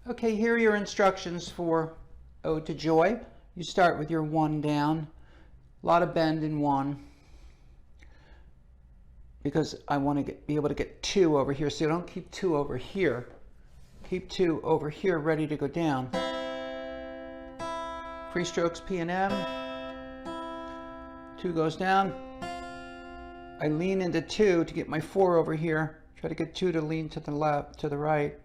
Okay, here are your instructions for Ode to Joy. You start with your 1 down, a lot of bend in 1, because I want to be able to get 2 over here, so you don't keep 2 over here. Keep 2 over here ready to go down. Free strokes P and M, 2 goes down. I lean into 2 to get my 4 over here. Try to get 2 to lean to the left, to the right.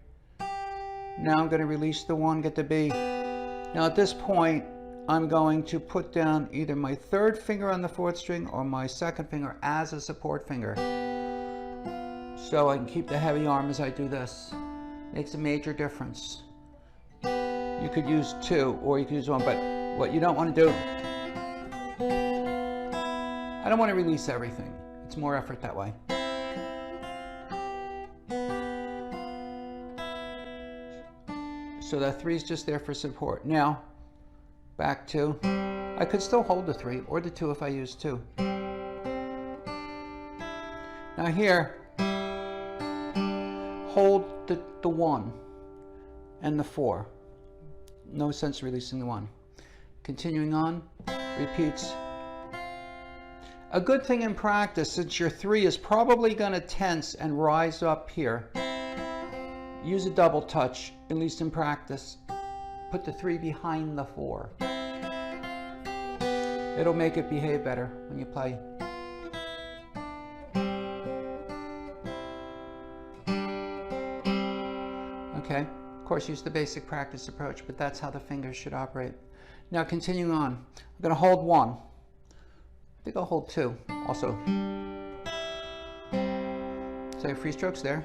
Now I'm going to release the 1, get the B. Now at this point, I'm going to put down either my 3rd finger on the 4th string or my 2nd finger as a support finger. So I can keep the heavy arm as I do this. Makes a major difference. You could use 2 or you could use 1, but what you don't want to do, I don't want to release everything. It's more effort that way. So that 3 is just there for support. Now, back to, I could still hold the 3 or the 2 if I use 2. Now here, hold the 1 and the 4. No sense releasing the 1. Continuing on, repeats. A good thing in practice, since your 3 is probably going to tense and rise up here, use a double touch, at least in practice. Put the 3 behind the 4. It'll make it behave better when you play. Okay, of course use the basic practice approach, but that's how the fingers should operate. Now continuing on, I'm going to hold 1. I think I'll hold 2 also. So free strokes there.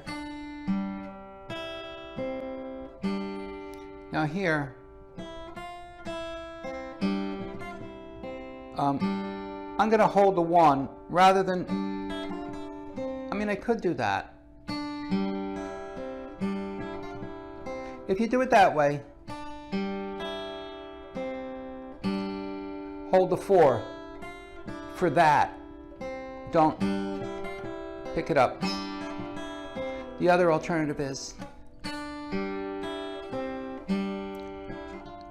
Now here, I'm going to hold the 1 rather than, I mean I could do that. If you do it that way, hold the 4 for that. Don't pick it up. The other alternative is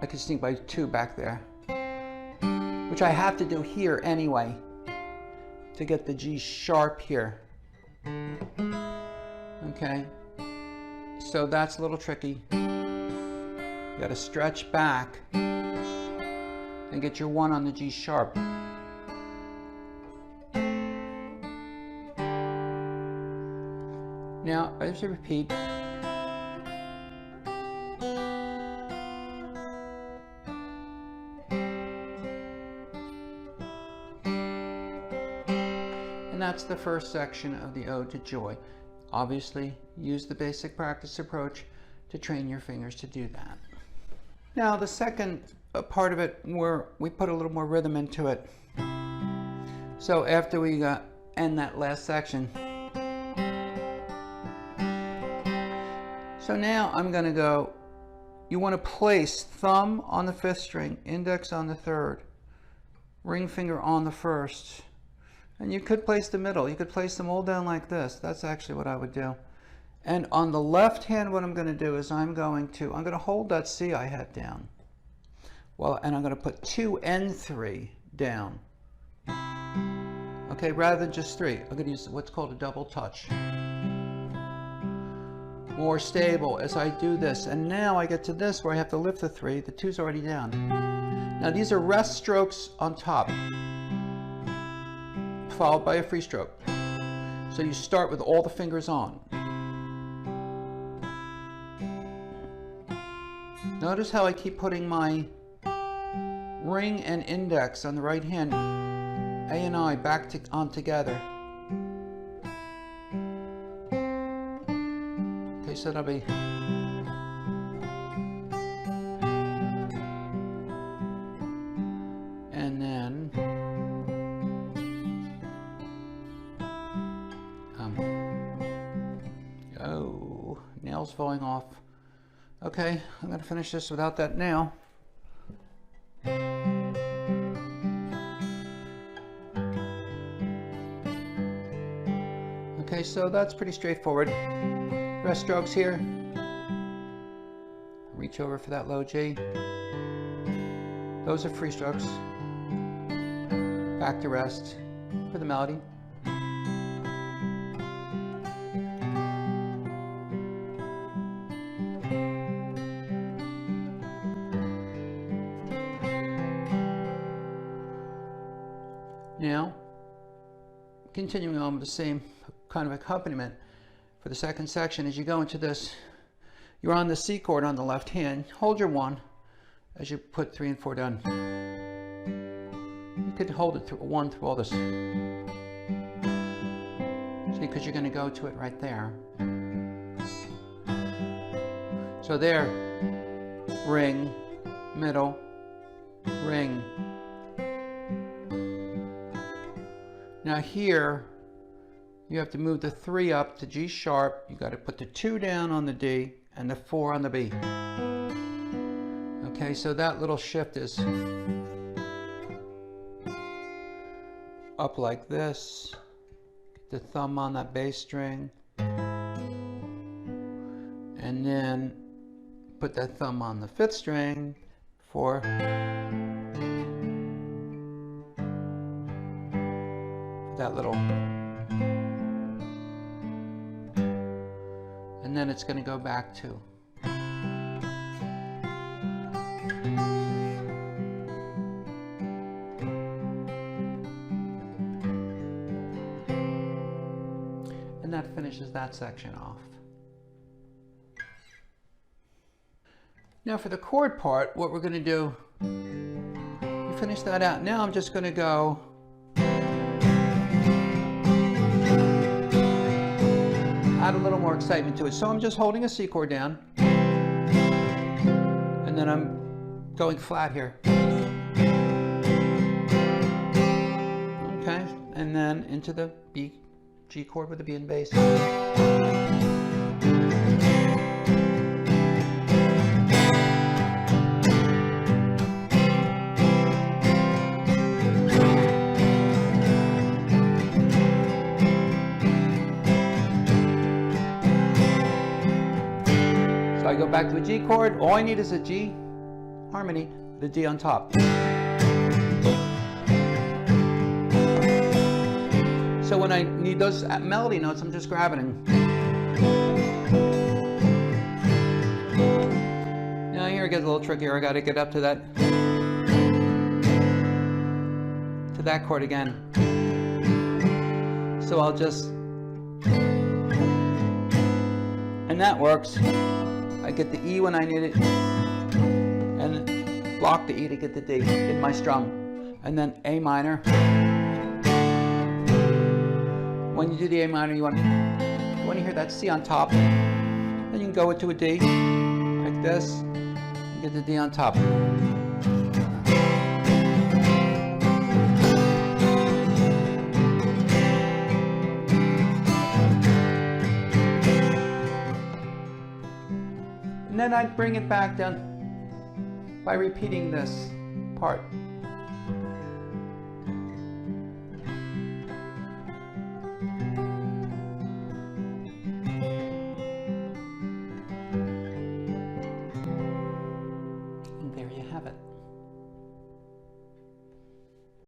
I could sneak by 2 back there, which I have to do here anyway to get the G sharp here. Okay, so that's a little tricky. You got to stretch back and get your 1 on the G sharp. Now, I just repeat. And that's the first section of the Ode to Joy. Obviously, use the basic practice approach to train your fingers to do that. Now, the second part of it, where we put a little more rhythm into it. So after we end that last section, so now I'm going to go, you want to place thumb on the 5th string, index on the 3rd, ring finger on the 1st. And you could place the middle. You could place them all down like this. That's actually what I would do. And on the left hand, what I'm going to do is I'm going to hold that C I had down. Well, and I'm going to put 2 and 3 down. Okay, rather than just 3, I'm going to use what's called a double touch. More stable as I do this. And now I get to this where I have to lift the 3. The 2's already down. Now these are rest strokes on top, followed by a free stroke. So you start with all the fingers on. Notice how I keep putting my ring and index on the right hand, A and I back on together. Okay, so that'll be. And then oh, nails falling off. Okay, I'm going to finish this without that nail. Okay, so that's pretty straightforward. Rest strokes here. reach over for that low G. Those are free strokes. Back to rest for the melody. Now, continuing on with the same kind of accompaniment for the second section, as you go into this, you're on the C chord on the left hand. Hold your 1 as you put 3 and 4 down. You could hold it through 1 through all this. See, because you're going to go to it right there. So there, ring, middle, ring. Now here, you have to move the 3 up to G sharp. You got to put the 2 down on the D and the 4 on the B. Okay, so that little shift is up like this. Get the thumb on that bass string. And then put that thumb on the 5th string for that little, and then it's going to go back to and that finishes that section off. Now for the chord part, what we're going to do, we finish that out. Now I'm just going to go add a little more excitement to it. So I'm just holding a C chord down, and then I'm going flat here. Okay, and then into the B, G chord with the B and bass. I go back to a G chord. All I need is a G harmony, the D on top. So when I need those melody notes, I'm just grabbing them. Now here it gets a little trickier. I got to get up to that chord again. So I'll just, and that works. I get the E when I need it, and block the E to get the D in my strum, and then A minor. When you do the A minor, you want to hear that C on top. Then you can go into a D like this, and get the D on top. And then I'd bring it back down by repeating this part. And there you have it.